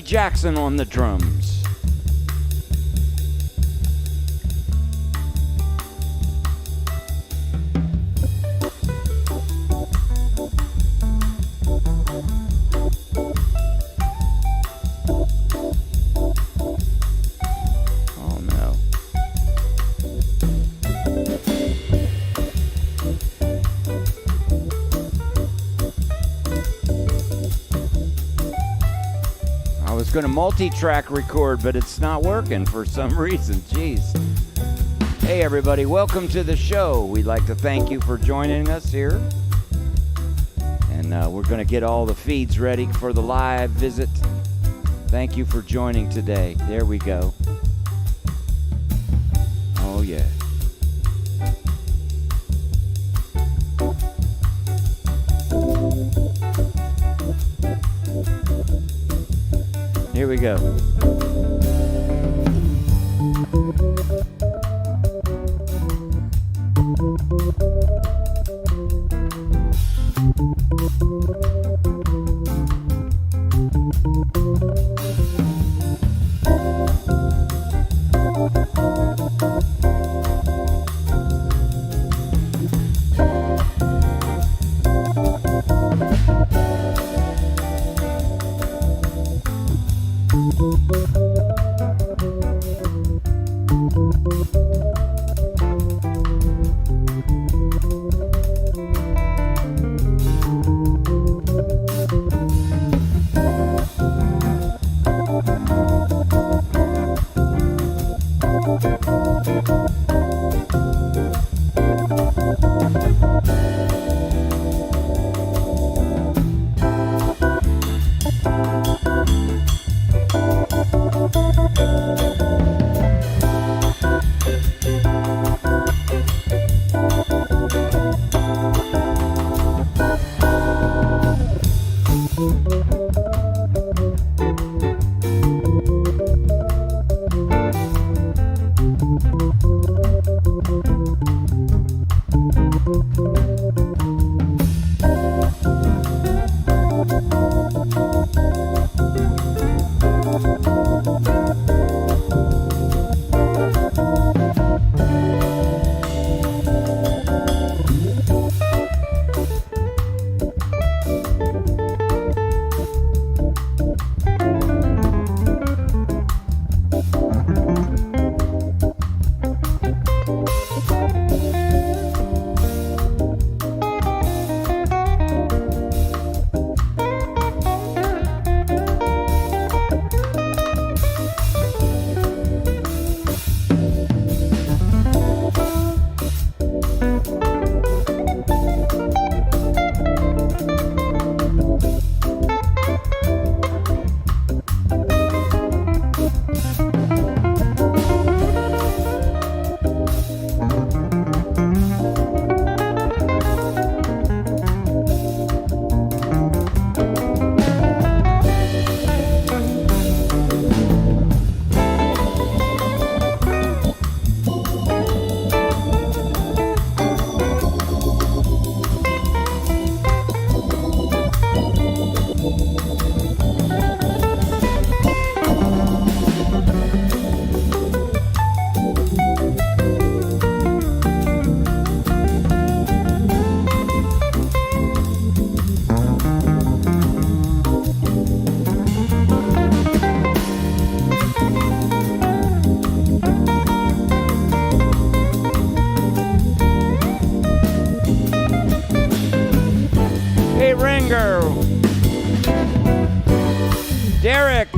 Jackson on the drums. Oh no. I was going to multi-track record, but it's not working for some reason. Jeez. Hey, everybody. Welcome to the show. We'd like to thank you for joining us here. And we're going to get all the feeds ready for the live visit. Thank you for joining today. There we go. Oh, yeah. Here we go. Derek.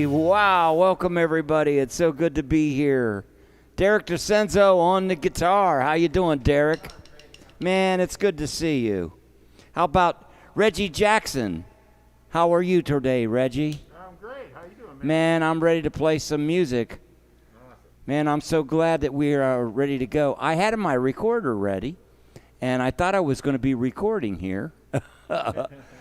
everybody. Wow, welcome everybody. It's so good to be here. Derek DeCenzo on the guitar. How you doing, Derek? Man, it's good to see you. How about Reggie Jackson? How are you today, Reggie? I'm great. How you doing, man? Man, I'm ready to play some music. Awesome. Man, I'm so glad that we are ready to go. I had my recorder ready, and I thought I was going to be recording here.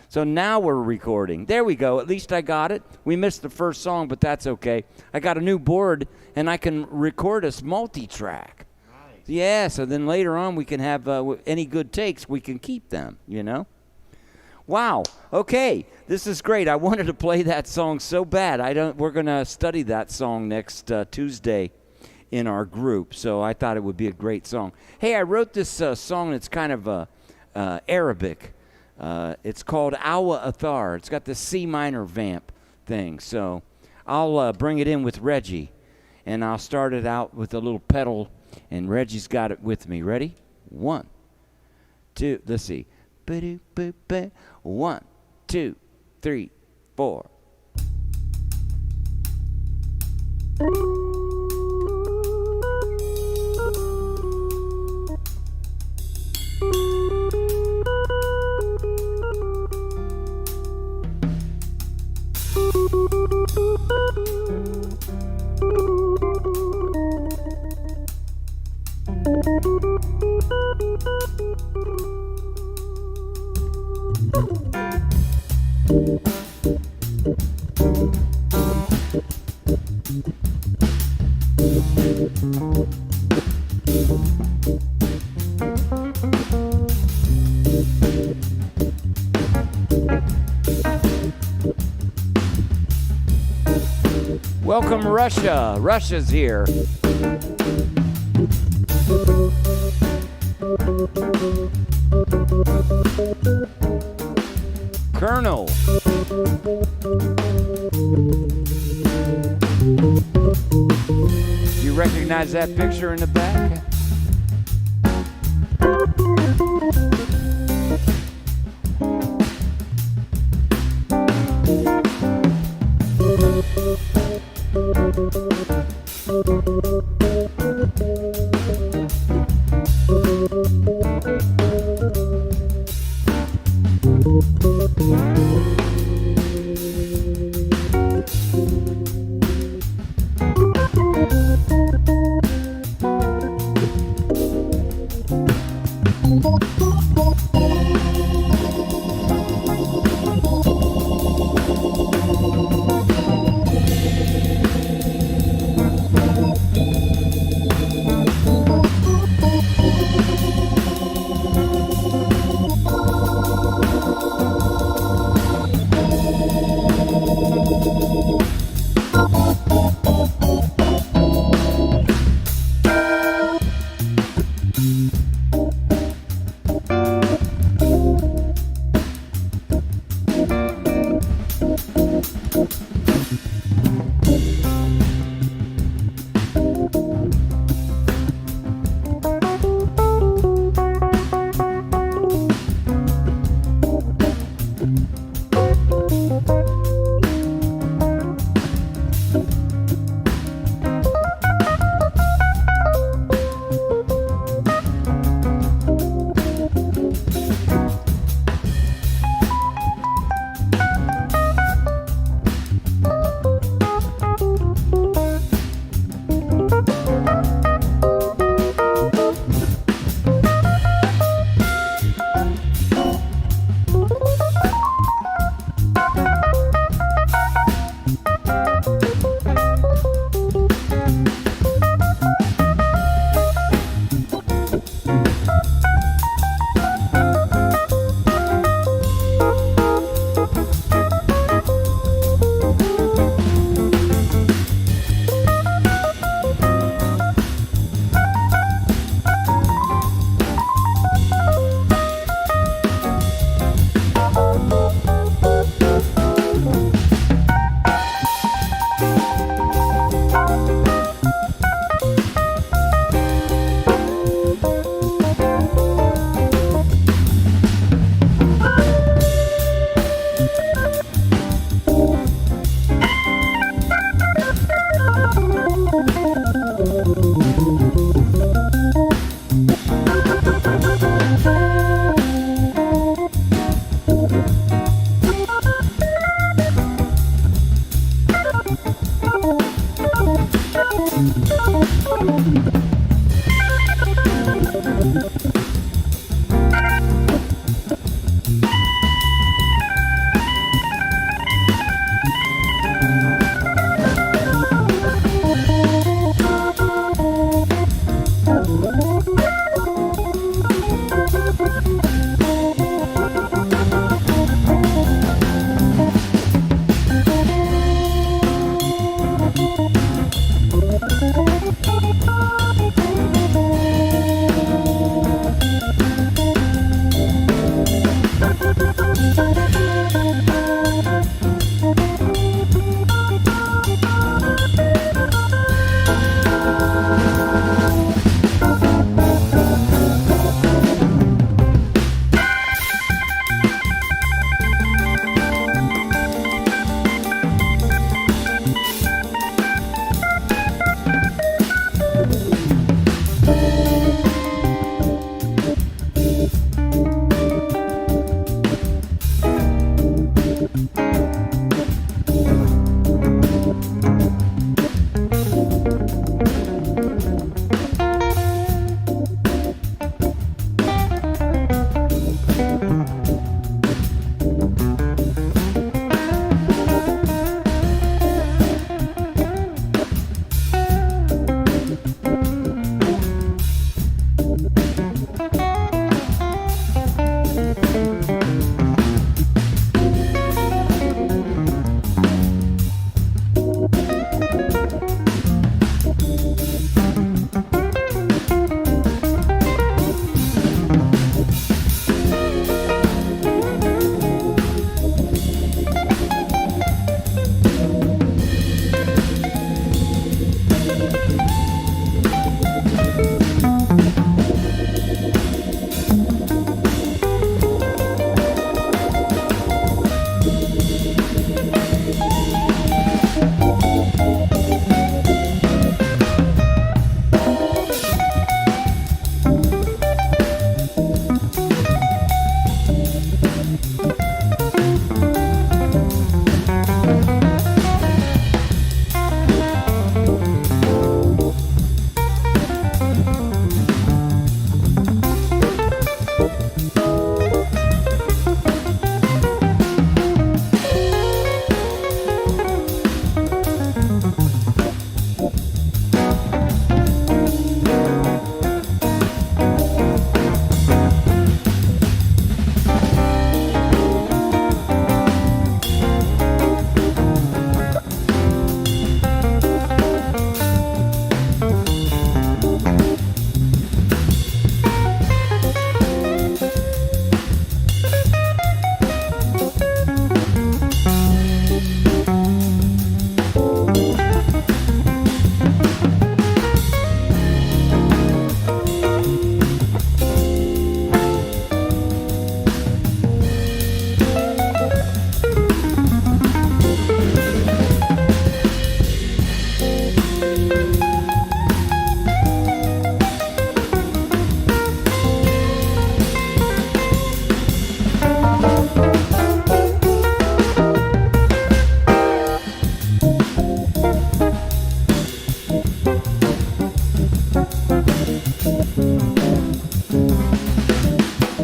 So now we're recording. There we go. At least I got it. We missed the first song, but that's okay. I got a new board, and I can record us multi-track. Nice. Yeah, so then later on we can have any good takes, we can keep them, you know? Wow. Okay, this is great. I wanted to play that song so bad. We're going to study that song next Tuesday in our group, so I thought it would be a great song. Hey, I wrote this song that's kind of Arabic. It's called Awa Athar. It's got the C minor vamp thing. So I'll bring it in with Reggie, and I'll start it out with a little pedal, and Reggie's got it with me. Ready? 1, 2, let's see. 1, 2, 3, 4. Welcome, Russia. Russia's here. Colonel. You recognize that picture in the back?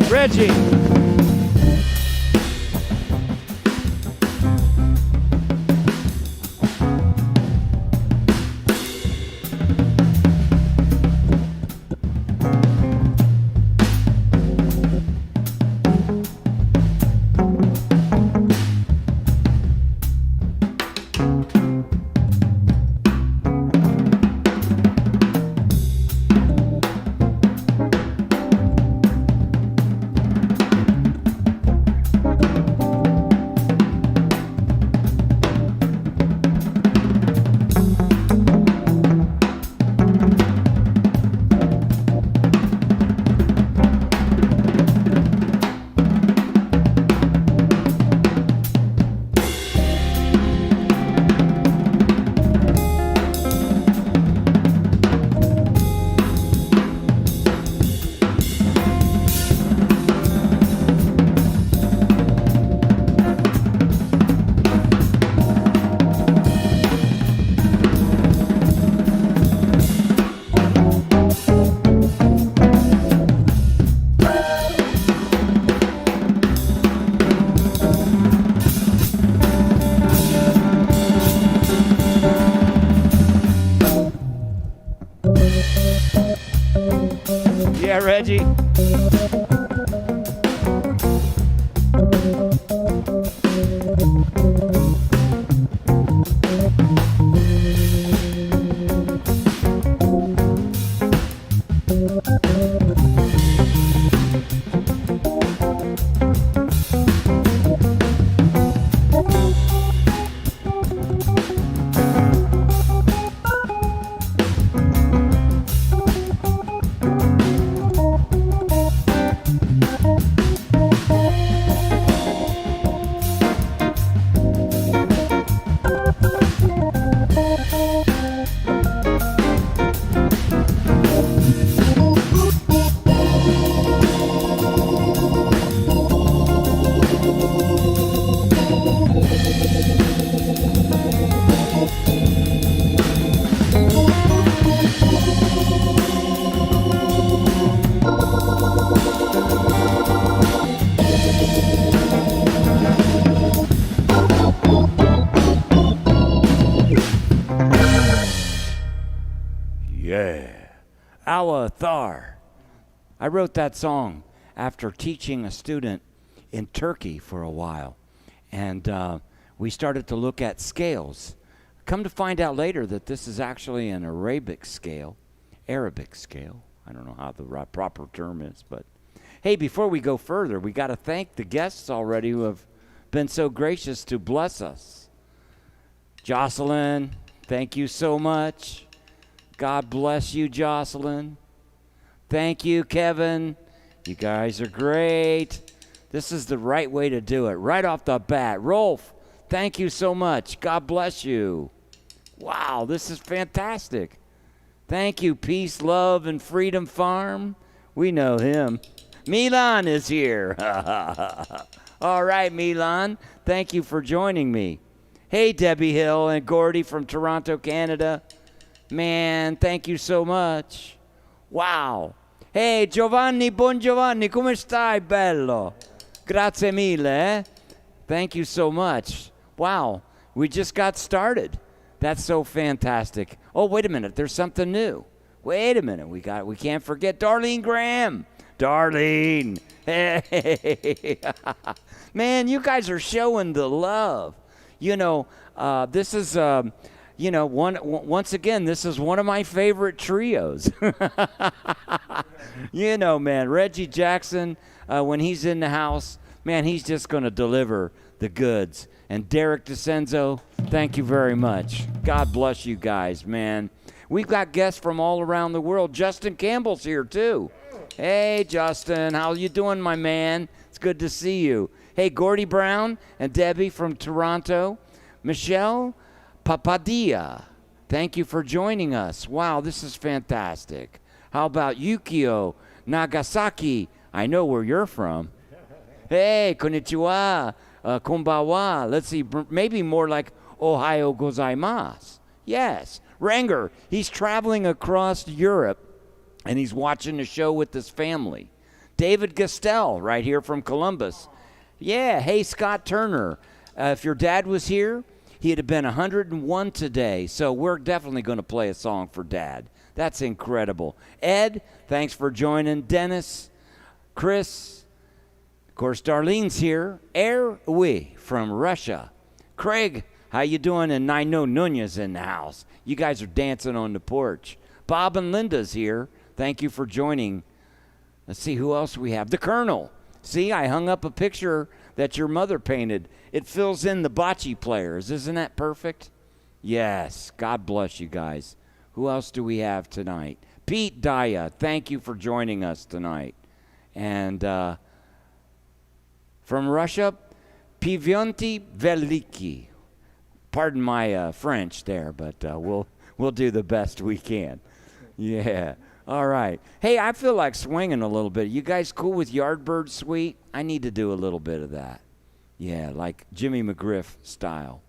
Reggie. Yeah, Reggie. Thar. I wrote that song after teaching a student in Turkey for a while. And we started to look at scales. Come to find out later that this is actually an Arabic scale. I don't know how the proper term is. But hey, before we go further, we got to thank the guests already who have been so gracious to bless us. Jocelyn, thank you so much. God bless you, Jocelyn. Thank you, Kevin. You guys are great. This is the right way to do it, right off the bat. Rolf, thank you so much. God bless you. Wow, this is fantastic. Thank you, Peace, Love, and Freedom Farm. We know him. Milan is here. All right, Milan, thank you for joining me. Hey, Debbie Hill and Gordy from Toronto, Canada. Man, thank you so much. Wow. Hey, Giovanni, buon Giovanni, come stai, bello? Grazie mille, eh? Thank you so much. Wow, we just got started. That's so fantastic. Oh, wait a minute, there's something new. Wait a minute, we can't forget Darlene Graham. Darlene. Hey. Man, you guys are showing the love. You know, this is once again, this is one of my favorite trios. You know, man, Reggie Jackson, when he's in the house, man, he's just going to deliver the goods. And Derek DeCenzo, thank you very much. God bless you guys, man. We've got guests from all around the world. Justin Campbell's here, too. Hey, Justin, how you doing, my man? It's good to see you. Hey, Gordy Brown and Debbie from Toronto. Michelle Papadia, thank you for joining us. Wow, this is fantastic. How about Yukio Nagasaki? I know where you're from. Hey, konnichiwa, konbawa. Let's see, maybe more like Ohayo gozaimasu. Yes. Ranger, he's traveling across Europe, and he's watching the show with his family. David Gastel, right here from Columbus. Yeah, hey, Scott Turner. If your dad was here, he'd have been 101 today, so we're definitely going to play a song for Dad. That's incredible. Ed, thanks for joining. Dennis, Chris, of course, Darlene's here. Oui from Russia. Craig, how you doing? And I know Nunez in the house. You guys are dancing on the porch. Bob and Linda's here. Thank you for joining. Let's see who else we have. The Colonel. See, I hung up a picture that your mother painted. It fills in the bocce players. Isn't that perfect? Yes. God bless you guys. Who else do we have tonight? Pete Daya, thank you for joining us tonight. And from Russia, Pivionti Veliki. Pardon my French there, but we'll do the best we can. Yeah. All right. Hey, I feel like swinging a little bit. You guys cool with Yardbird Suite? I need to do a little bit of that. Yeah, like Jimmy McGriff style.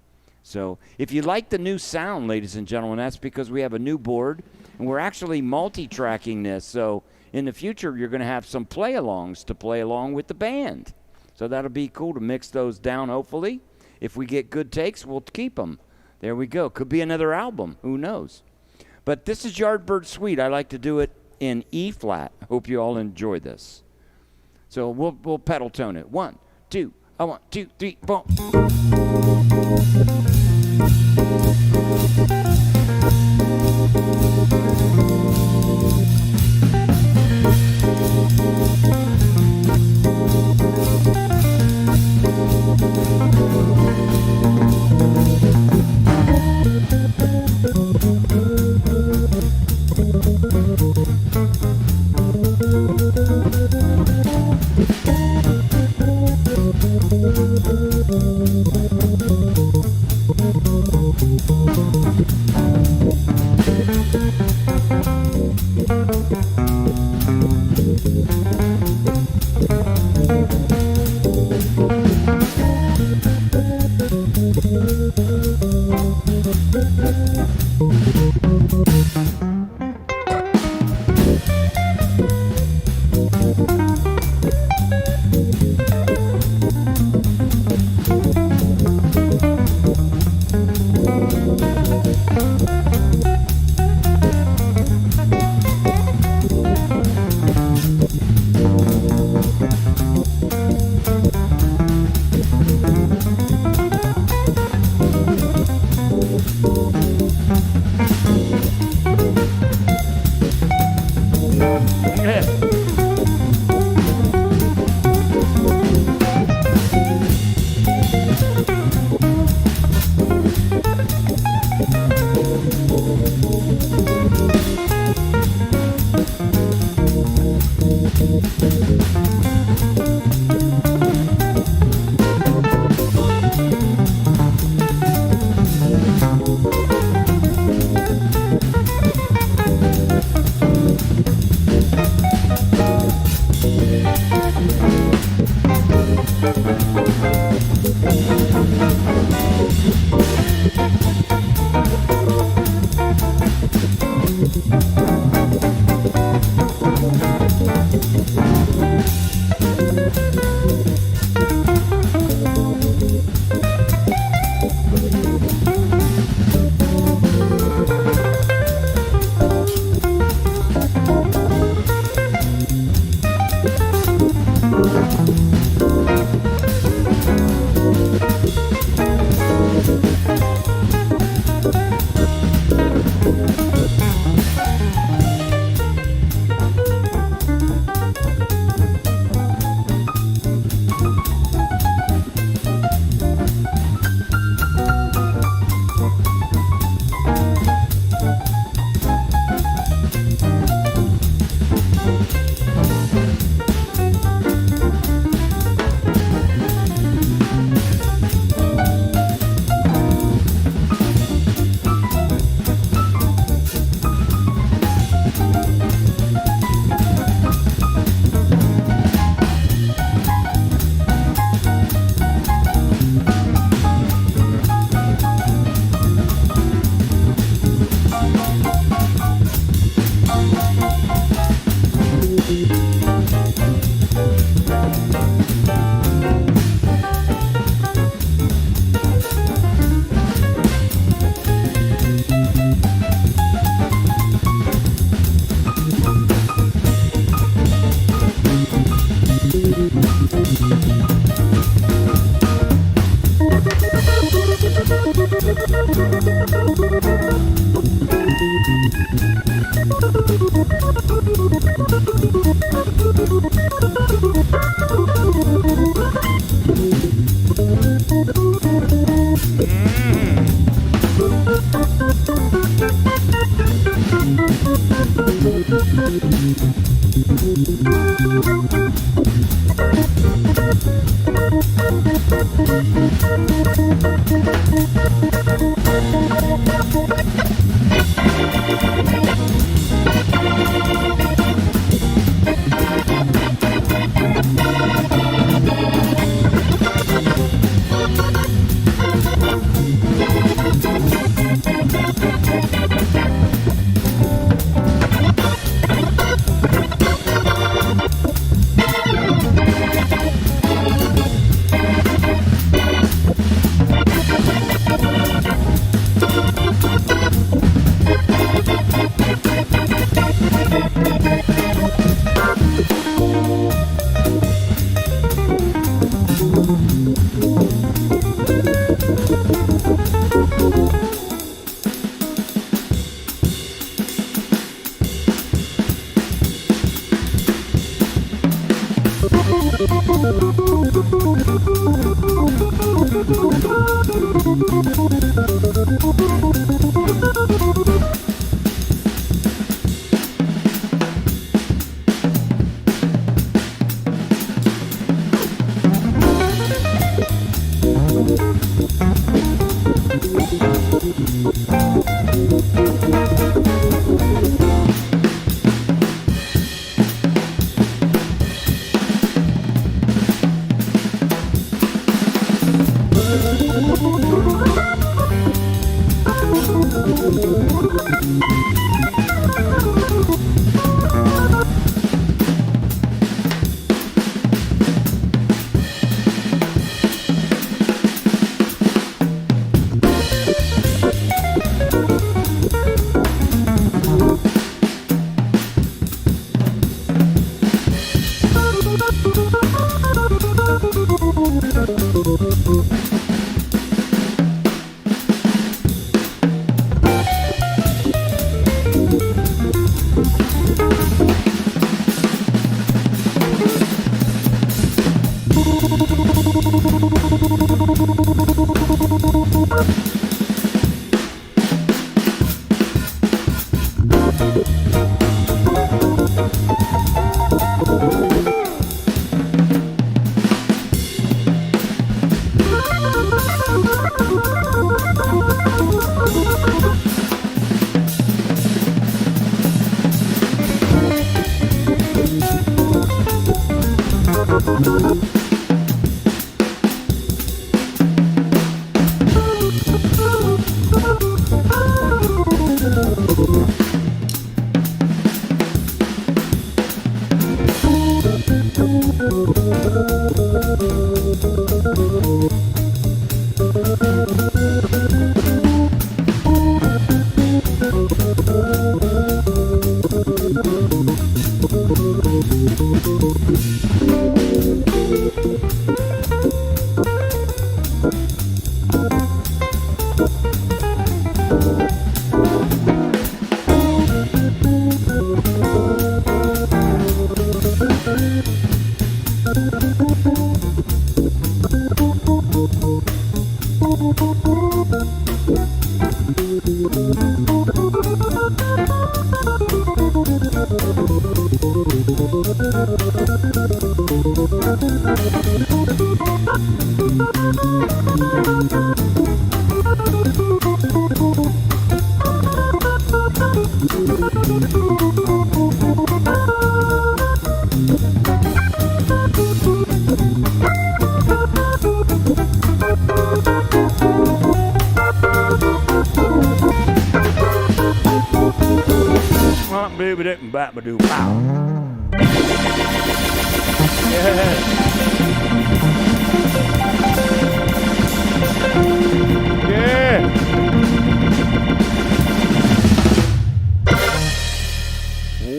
So if you like the new sound, ladies and gentlemen, that's because we have a new board, and we're actually multi-tracking this. So in the future, you're going to have some play-alongs to play along with the band. So that'll be cool to mix those down, hopefully. If we get good takes, we'll keep them. There we go. Could be another album. Who knows? But this is Yardbird Suite. I like to do it in E flat. Hope you all enjoy this. So we'll pedal tone it. 1, 2, 1, 2, 3, 4.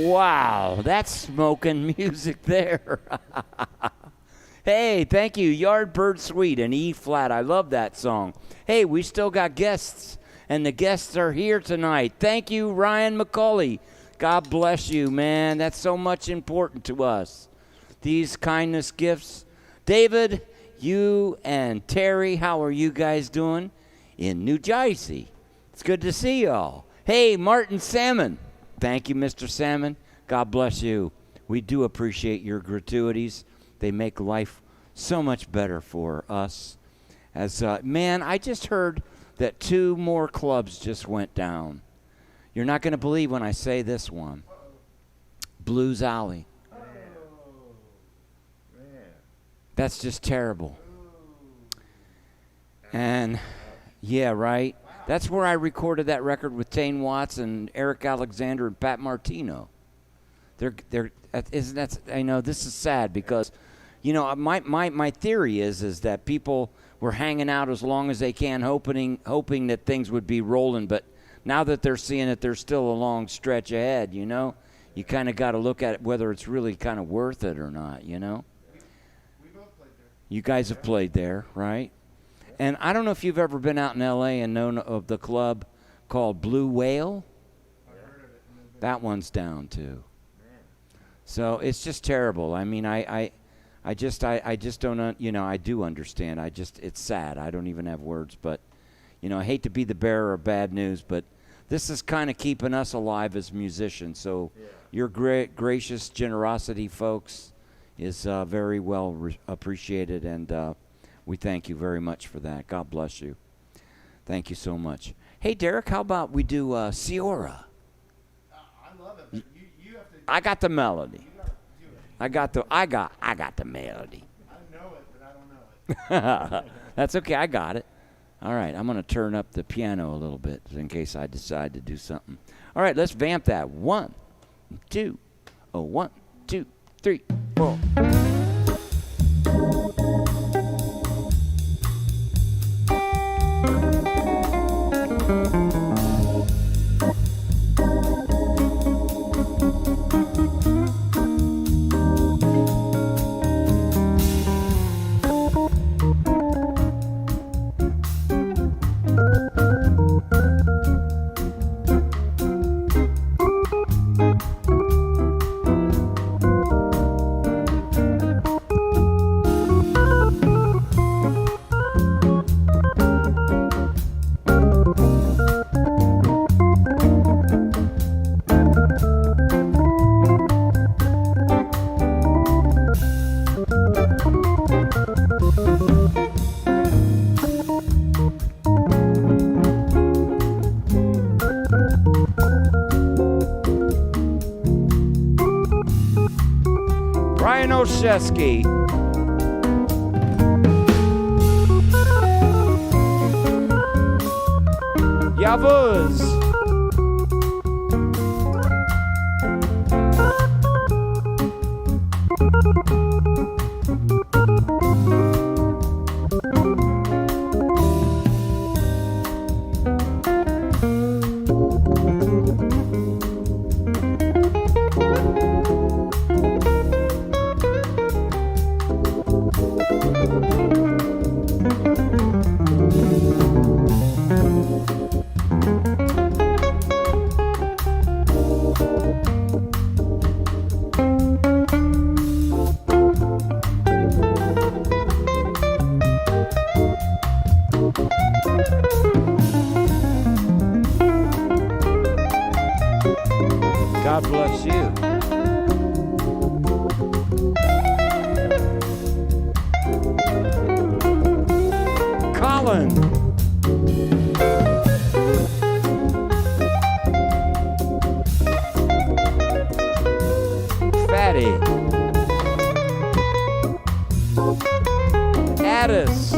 Wow, that's smoking music there. Hey, thank you, Yardbird Suite, an E flat. I love that song. Hey, we still got guests, and the guests are here tonight. Thank you, Ryan McCauley. God bless you, man. That's so much important to us. These kindness gifts. David, you and Terry, how are you guys doing in New Jersey? It's good to see y'all. Hey, Martin Salmon. Thank you, Mr. Salmon. God bless you. We do appreciate your gratuities. They make life so much better for us. As man, I just heard that 2 more clubs just went down. You're not going to believe when I say this one. Blues Alley. That's just terrible. And yeah, right. That's where I recorded that record with Tane Watts and Eric Alexander and Pat Martino. I know this is sad because, you know, my theory is that people were hanging out as long as they can, hoping that things would be rolling. But now that they're seeing it, there's still a long stretch ahead. You know, you kind of got to look at whether it's really kind of worth it or not. You know, we both played there. You guys have played there, right? And I don't know if you've ever been out in L.A. and known of the club called Blue Whale. I've heard of it. That one's down too. So it's just terrible. I mean, I I just don't, I do understand. It's sad. I don't even have words, but, I hate to be the bearer of bad news, but this is kind of keeping us alive as musicians. So your gracious generosity, folks, is very well appreciated, and we thank you very much for that. God bless you. Thank you so much. Hey, Derek, how about we do Siora? I love it, but you have to. I got the melody. You gotta do it. I got the melody. I know it, but I don't know it. That's okay. I got it. All right. I'm going to turn up the piano a little bit in case I decide to do something. All right. Let's vamp that. 1, 2. Oh, 1, 2, 3, 4. Olszewski. Yavuz. God bless you. Colin. Fatty. Addis.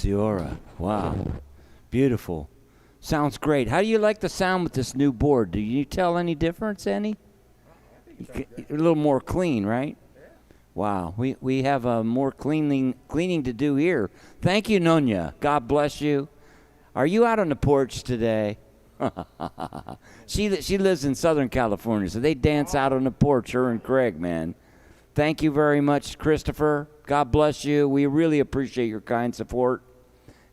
Siora. Wow. Beautiful. Sounds great. How do you like the sound with this new board? Do you tell any difference, any? A little more clean, right? Wow. We have more cleaning to do here. Thank you, Nonya. God bless you. Are you out on the porch today? She lives in Southern California, so they dance out on the porch, her and Craig, man. Thank you very much, Christopher. God bless you. We really appreciate your kind support.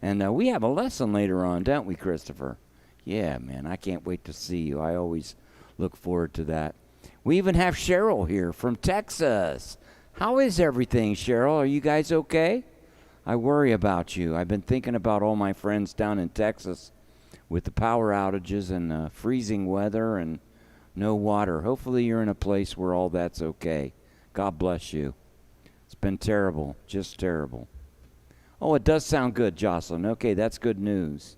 And we have a lesson later on, don't we, Christopher? Yeah, man, I can't wait to see you. I always look forward to that. We even have Cheryl here from Texas. How is everything, Cheryl? Are you guys okay? I worry about you. I've been thinking about all my friends down in Texas with the power outages and freezing weather and no water. Hopefully you're in a place where all that's okay. God bless you. It's been terrible, just terrible. Oh, it does sound good, Jocelyn. Okay, that's good news.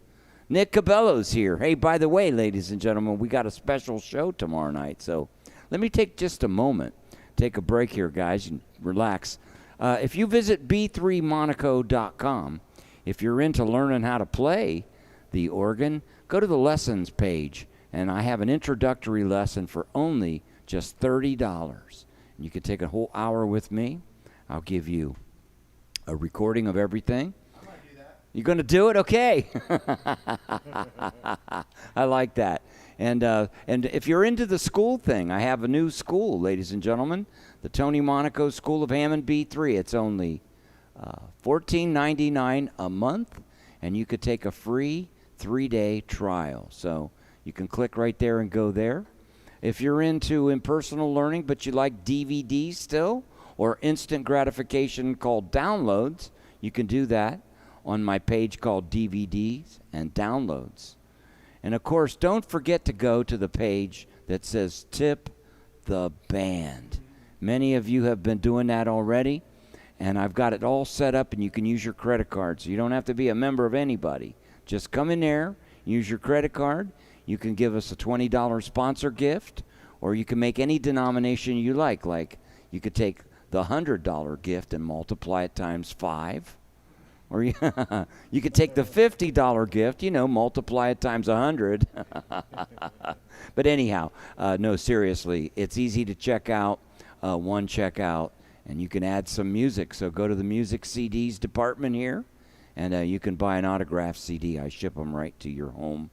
Nick Cabello's here. Hey, by the way, ladies and gentlemen, we got a special show tomorrow night. So let me take just a moment, take a break here, guys, and relax. If you visit b3monaco.com, if you're into learning how to play the organ, go to the lessons page, and I have an introductory lesson for only just $30. You can take a whole hour with me. I'll give you a recording of everything. I might do that. You're going to do it? Okay. I like that. And if you're into the school thing, I have a new school, ladies and gentlemen, the Tony Monaco School of Hammond B3. It's only $14.99 a month, and you could take a free 3-day trial. So you can click right there and go there. If you're into impersonal learning but you like DVDs still or instant gratification called downloads, you can do that on my page called DVDs and Downloads. And, of course, don't forget to go to the page that says Tip the Band. Many of you have been doing that already, and I've got it all set up, and you can use your credit card. So you don't have to be a member of anybody. Just come in there, use your credit card. You can give us a $20 sponsor gift, or you can make any denomination you like. Like you could take the $100 gift and multiply it times 5. Or you could take the $50 gift, multiply it times 100. But anyhow, no, seriously, it's easy to check out, one checkout, and you can add some music. So go to the music CDs department here, And you can buy an autographed CD. I ship them right to your home,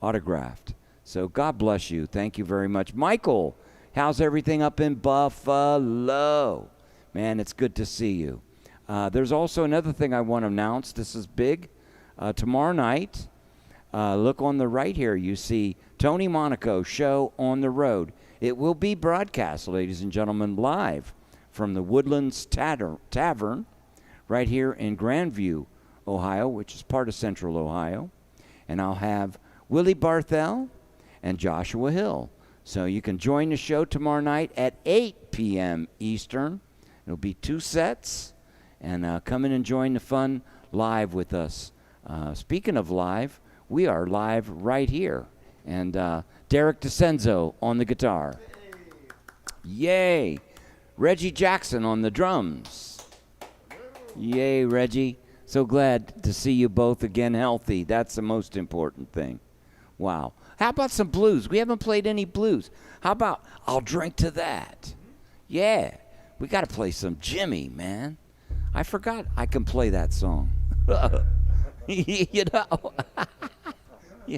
autographed. So God bless you. Thank you very much. Michael, how's everything up in Buffalo? Man, it's good to see you. There's also another thing I want to announce. This is big. Tomorrow night, look on the right here. You see Tony Monaco Show on the Road. It will be broadcast, ladies and gentlemen, live from the Woodlands Tavern right here in Grandview, Ohio, which is part of Central Ohio. And I'll have Willie Barthel and Joshua Hill. So you can join the show tomorrow night at 8 p.m. Eastern. It'll be 2 sets. And come in and join the fun live with us. Speaking of live, we are live right here. And Derek DeCenzo on the guitar. Yay. Reggie Jackson on the drums. Yay, Reggie. So glad to see you both again healthy. That's the most important thing. Wow. How about some blues? We haven't played any blues. How about I'll Drink to That? Yeah. We got to play some Jimmy, man. I forgot I can play that song. You know. Yeah.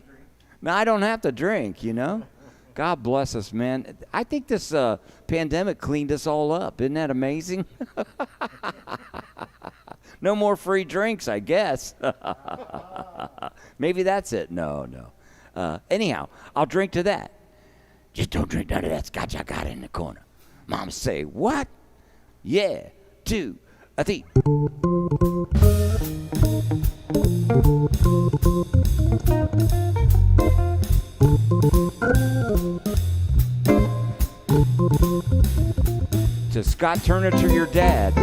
Now, I don't have to drink, you know. God bless us, man. I think this pandemic cleaned us all up. Isn't that amazing? No more free drinks, I guess. Maybe that's it. No. Anyhow, I'll drink to that. Just don't drink none of that scotch I got in the corner. Mom say, what? Yeah, 2, 3. To Scott Turner, to your dad.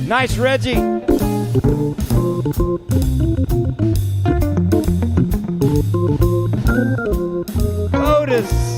Nice, Reggie. Otis.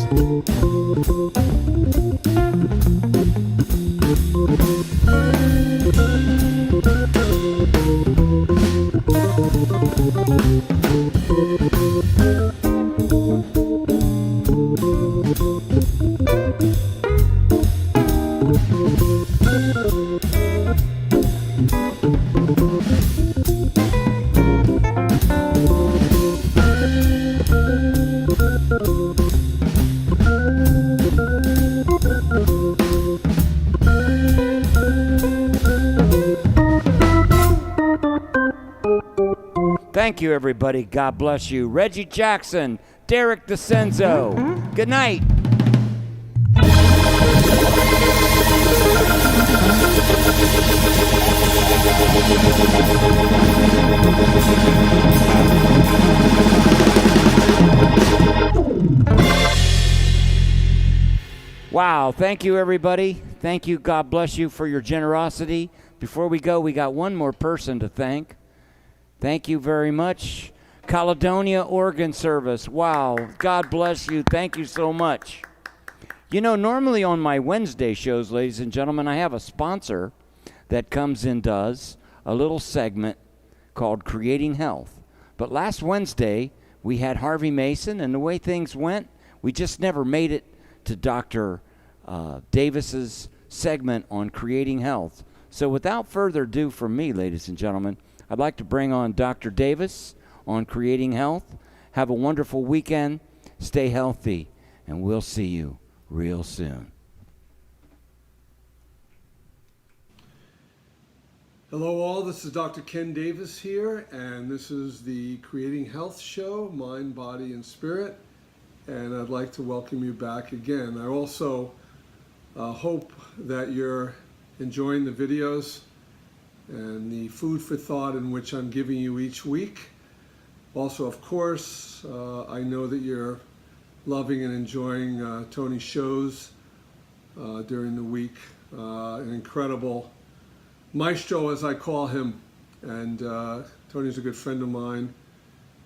Thank you, everybody. God bless you. Reggie Jackson, Derek DeCenzo. Good night. Wow. Thank you, everybody. Thank you. God bless you for your generosity. Before we go, we got one more person to thank. Thank you very much. Caledonia Organ Service. Wow. God bless you. Thank you so much. You know, normally on my Wednesday shows, ladies and gentlemen, I have a sponsor that comes and does a little segment called Creating Health. But last Wednesday, we had Harvey Mason, and the way things went, we just never made it to Dr. Davis's segment on Creating Health. So without further ado from me, ladies and gentlemen, I'd like to bring on Dr. Davis on Creating Health. Have a wonderful weekend. Stay healthy, and we'll see you real soon. Hello all, this is Dr. Ken Davis here, and this is the Creating Health Show, Mind, Body, and Spirit, and I'd like to welcome you back again. I also hope that you're enjoying the videos and the food for thought in which I'm giving you each week. Also, of course, I know that you're loving and enjoying Tony's shows during the week. An incredible maestro, as I call him, and Tony's a good friend of mine,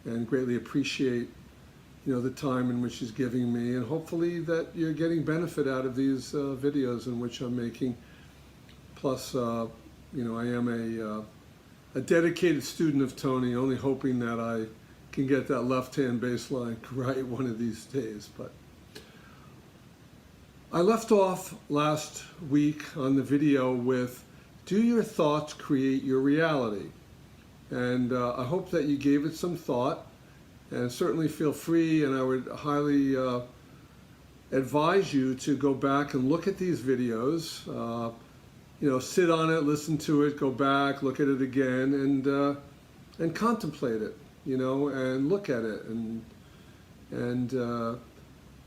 and greatly appreciate the time in which he's giving me, and hopefully that you're getting benefit out of these videos in which I'm making. Plus, I am a dedicated student of Tony, only hoping that I can get that left-hand bass line right one of these days. But I left off last week on the video with, do your thoughts create your reality? And I hope that you gave it some thought, and certainly feel free, and I would highly advise you to go back and look at these videos. Sit on it, listen to it, go back, look at it again, and contemplate it, and look at it, and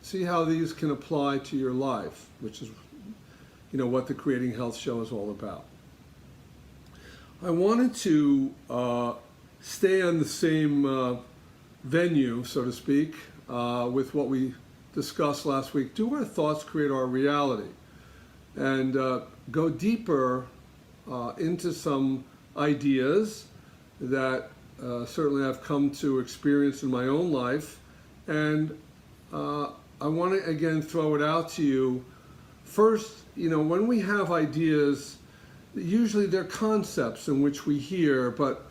see how these can apply to your life, which is, what the Creating Health Show is all about. I wanted to stay on the same venue, so to speak, with what we discussed last week. Do our thoughts create our reality? And go deeper into some ideas that certainly I've come to experience in my own life. And I want to, again, throw it out to you. First, when we have ideas, usually they're concepts in which we hear, but,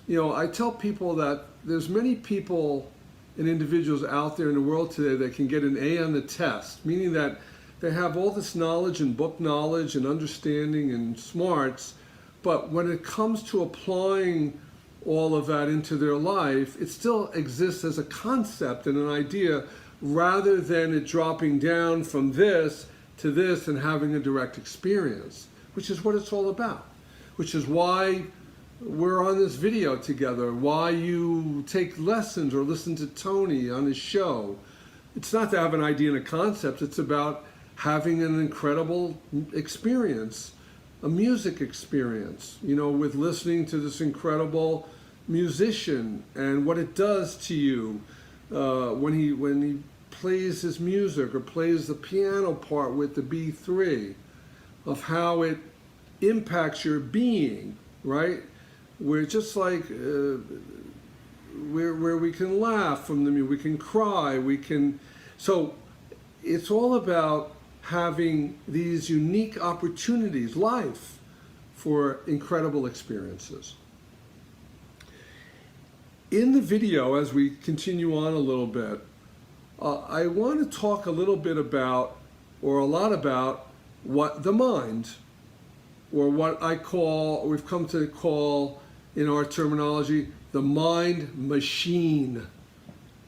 I tell people that there's many people and individuals out there in the world today that can get an A on the test, meaning that they have all this knowledge and book knowledge and understanding and smarts, but when it comes to applying all of that into their life, it still exists as a concept and an idea rather than it dropping down from this to this and having a direct experience, which is what it's all about, which is why we're on this video together, why you take lessons or listen to Tony on his show. It's not to have an idea and a concept, it's about having an incredible experience, a music experience, with listening to this incredible musician and what it does to you when he plays his music or plays the piano part with the B3, of how it impacts your being, right? We're just like where we can laugh from the music, we can cry, we can. So it's all about having these unique opportunities, life, for incredible experiences. In the video, as we continue on a little bit, I want to talk a little bit about, or a lot about, what the mind, or what we've come to call in our terminology, the mind machine.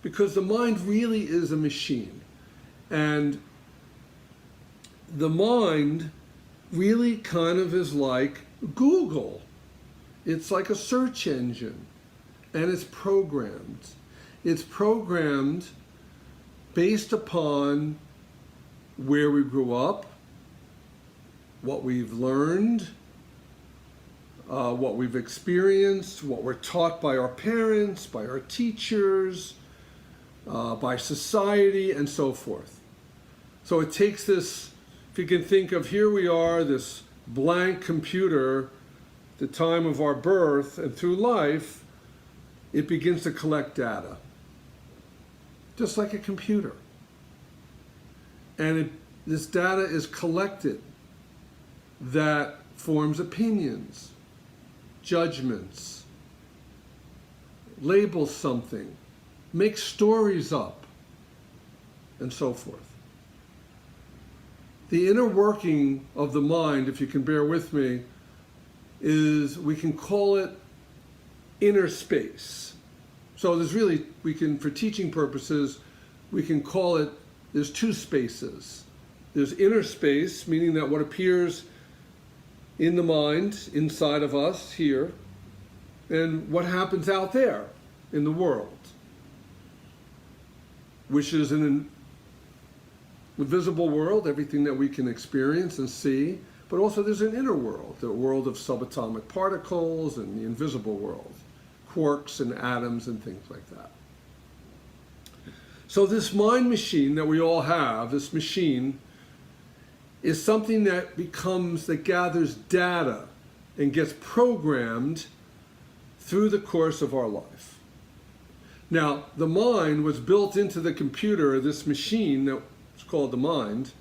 Because the mind really is a machine. And the mind really kind of is like Google. It's like a search engine. And it's programmed. It's programmed based upon where we grew up, what we've learned, what we've experienced, what we're taught by our parents, by our teachers, by society, and so forth. So it takes this, if you can think of, here we are, this blank computer, the time of our birth, and through life, it begins to collect data, just like a computer. And this data is collected that forms opinions, judgments, labels something, makes stories up, and so forth. The inner working of the mind, if you can bear with me, is, we can call it inner space. So there's really, for teaching purposes, we can call it, there's two spaces. There's inner space, meaning that what appears in the mind, inside of us here, and what happens out there in the world, which is an invisible world, everything that we can experience and see, but also there's an inner world, the world of subatomic particles and the invisible world, quarks and atoms and things like that. So this mind machine that we all have, this machine, is something that gathers data and gets programmed through the course of our life. Now, the mind was built into the computer, this machine that's called the mind,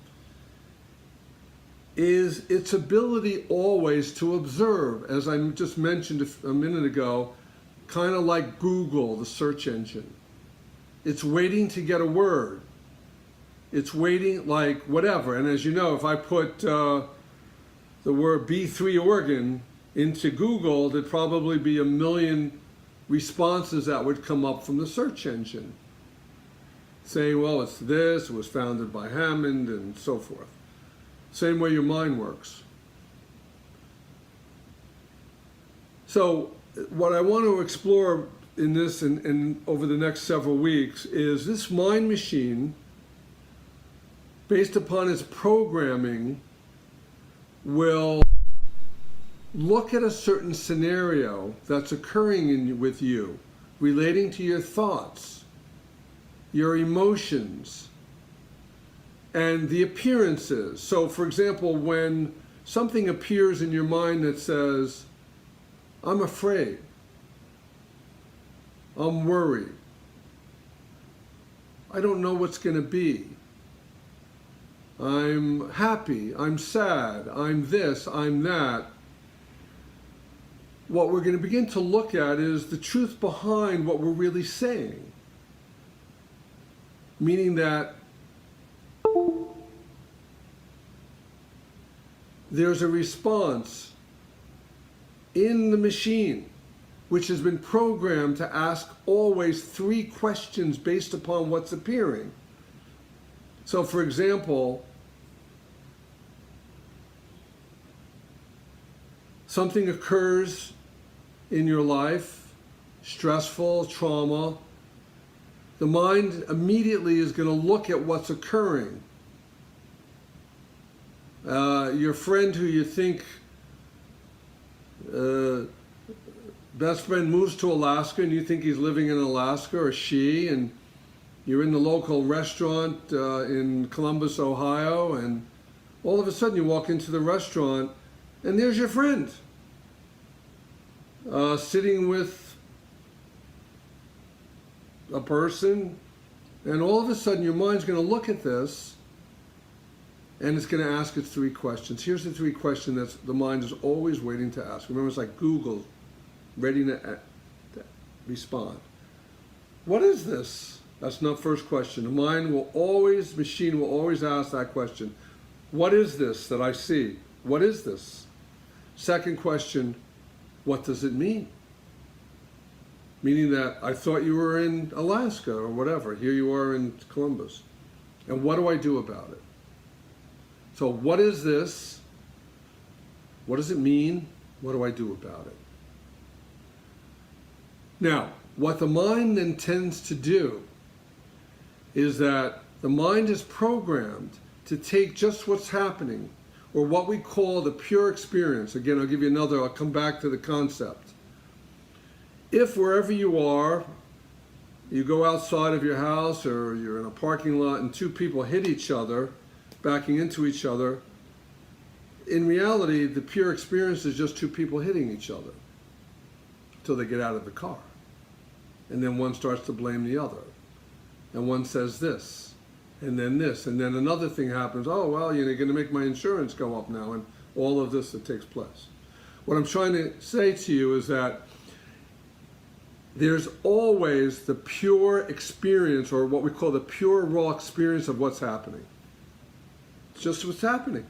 is its ability always to observe, as I just mentioned a minute ago, kind of like Google, the search engine. It's waiting to get a word. It's waiting, like whatever. And as you know, if I put the word B3 organ into Google, there'd probably be 1 million responses that would come up from the search engine, saying, well, it's this, it was founded by Hammond, and so forth. Same way your mind works. So what I want to explore in this and over the next several weeks is this mind machine, based upon its programming, will look at a certain scenario that's occurring with you, relating to your thoughts, your emotions, and the appearances. So, for example, when something appears in your mind that says, I'm afraid, I'm worried, I don't know what's going to be, I'm happy, I'm sad, I'm this, I'm that. What we're going to begin to look at is the truth behind what we're really saying. Meaning that there's a response in the machine which has been programmed to ask always 3 questions based upon what's appearing. So, for example, something occurs in your life, stressful, trauma, the mind immediately is going to look at what's occurring. Your friend who you think best friend moves to Alaska and you think he's living in Alaska, or she, and you're in the local restaurant in Columbus, Ohio, and All of a sudden you walk into the restaurant and there's your friend sitting with a person, and all of a sudden your mind's going to look at this and it's going to ask its three questions. Here's the three questions that the mind is always waiting to ask. Remember, it's like Google, ready to respond. What is this? That's not first question. The mind will always, machine will always ask that question. What is this that I see? What is this? Second question, what does it mean? Meaning that I thought you were in Alaska or whatever. Here you are in Columbus. And what do I do about it? So what is this? What does it mean? What do I do about it? Now, what the mind then tends to do is that the mind is programmed to take just what's happening, or what we call the pure experience. Again, I'll give you another, I'll come back to the concept. If wherever you are, you go outside of your house or you're in a parking lot and two people hit each other, backing into each other, in reality, the pure experience is just two people hitting each other until they get out of the car. And then one starts to blame the other. And one says this, and then this, and then another thing happens. Oh, well, you're going to make my insurance go up now, and all of this that takes place. What I'm trying to say to you is that there's always the pure experience, or what we call the pure raw experience of what's happening. It's just what's happening.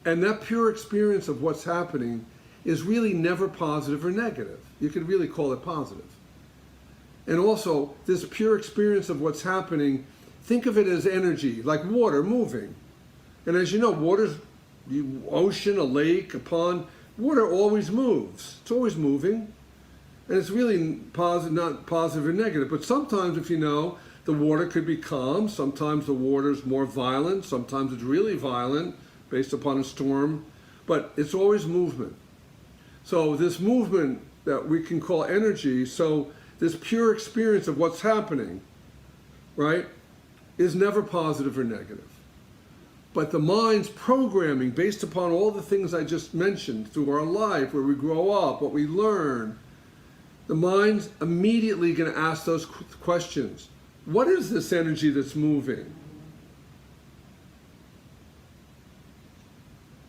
And that pure experience of what's happening is really never positive or negative. You could really call it positive. And also, this pure experience of what's happening, think of it as energy, like water moving. And as you know, water's the ocean, a lake, a pond, water always moves. It's always moving. And it's really positive, not positive or negative. But sometimes, if you know, the water could be calm. Sometimes the water's more violent. Sometimes it's really violent based upon a storm. But it's always movement. So this movement that we can call energy, so this pure experience of what's happening, right, is never positive or negative. But the mind's programming, based upon all the things I just mentioned through our life, where we grow up, what we learn, the mind's immediately going to ask those questions. What is this energy that's moving?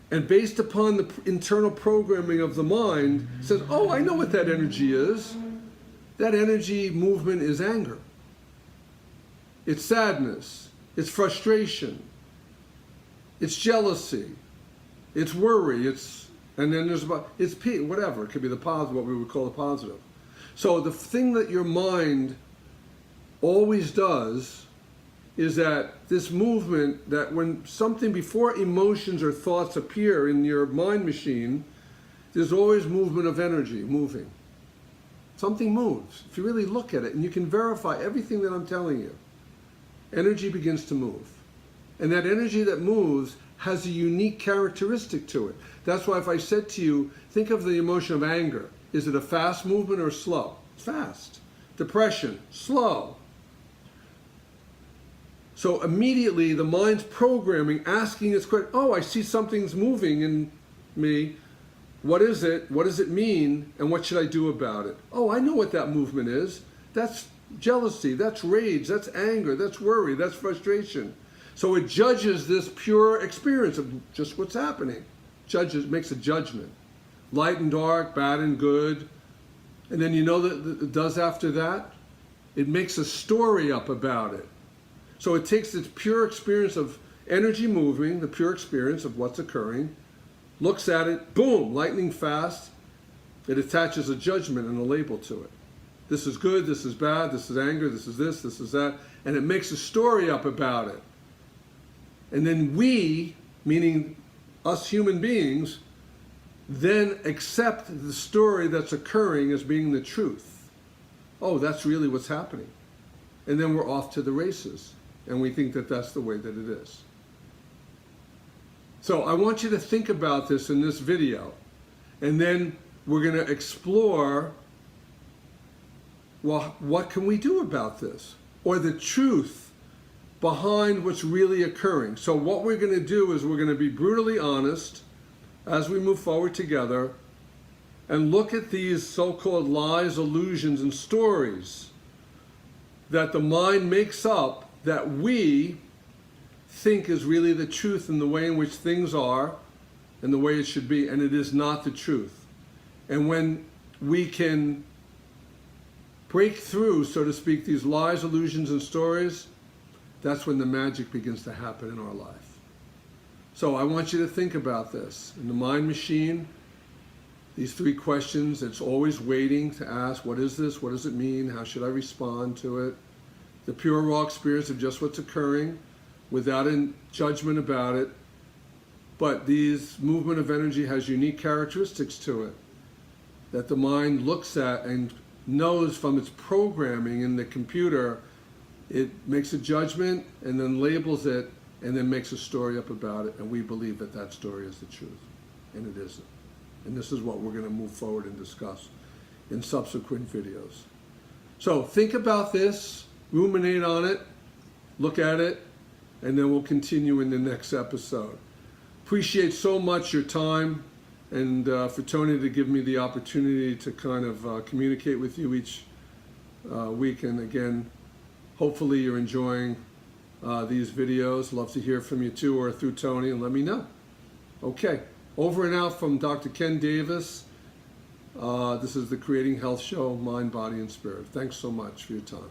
And based upon the internal programming of the mind, says, oh, I know what that energy is. That energy movement is anger. It's sadness. It's frustration. It's jealousy. It's worry. And then there's it's whatever. It could be the positive, what we would call the positive. So the thing that your mind always does is that this movement, that when something before emotions or thoughts appear in your mind machine, there's always movement of energy moving. Something moves. If you really look at it, and you can verify everything that I'm telling you, energy begins to move. And that energy that moves has a unique characteristic to it. That's why if I said to you, think of the emotion of anger. Is it a fast movement or slow? It's fast. Depression, slow. So immediately the mind's programming, asking its question, oh, I see something's moving in me. What is it? What does it mean? And what should I do about it? Oh, I know what that movement is. That's jealousy, that's rage, that's anger, that's worry, that's frustration. So it judges this pure experience of just what's happening. Makes a judgment. Light and dark, bad and good. And then you know that it does after that? It makes a story up about it. So it takes its pure experience of energy moving, the pure experience of what's occurring, looks at it, boom, lightning fast, it attaches a judgment and a label to it. This is good, this is bad, this is anger, this is that, and it makes a story up about it. And then we, meaning us human beings, then accept the story that's occurring as being the truth. Oh, that's really what's happening. And then we're off to the races, and we think that that's the way that it is. So I want you to think about this in this video, and then we're going to explore, well, what can we do about this? Or the truth behind what's really occurring. So what we're going to do is we're going to be brutally honest as we move forward together and look at these so-called lies, illusions, and stories that the mind makes up that we think is really the truth in the way in which things are and the way it should be, and it is not the truth. And when we can break through, so to speak, these lies, illusions, and stories, that's when the magic begins to happen in our life. So I want you to think about this. In the mind machine, these 3 questions, it's always waiting to ask, what is this? What does it mean? How should I respond to it? The pure raw experience of just what's occurring without a judgment about it. But these movement of energy has unique characteristics to it that the mind looks at and knows from its programming in the computer. It makes a judgment and then labels it and then makes a story up about it, and we believe that that story is the truth, and it isn't. And this is what we're going to move forward and discuss in subsequent videos. So think about this, ruminate on it, look at it, and then we'll continue in the next episode. Appreciate so much your time, and for Tony to give me the opportunity to kind of communicate with you each week. And again, hopefully you're enjoying these videos. Love to hear from you too, or through Tony, and let me know. Okay, over and out from Dr. Ken Davis. This is the Creating Health Show, Mind, Body, and Spirit. Thanks so much for your time.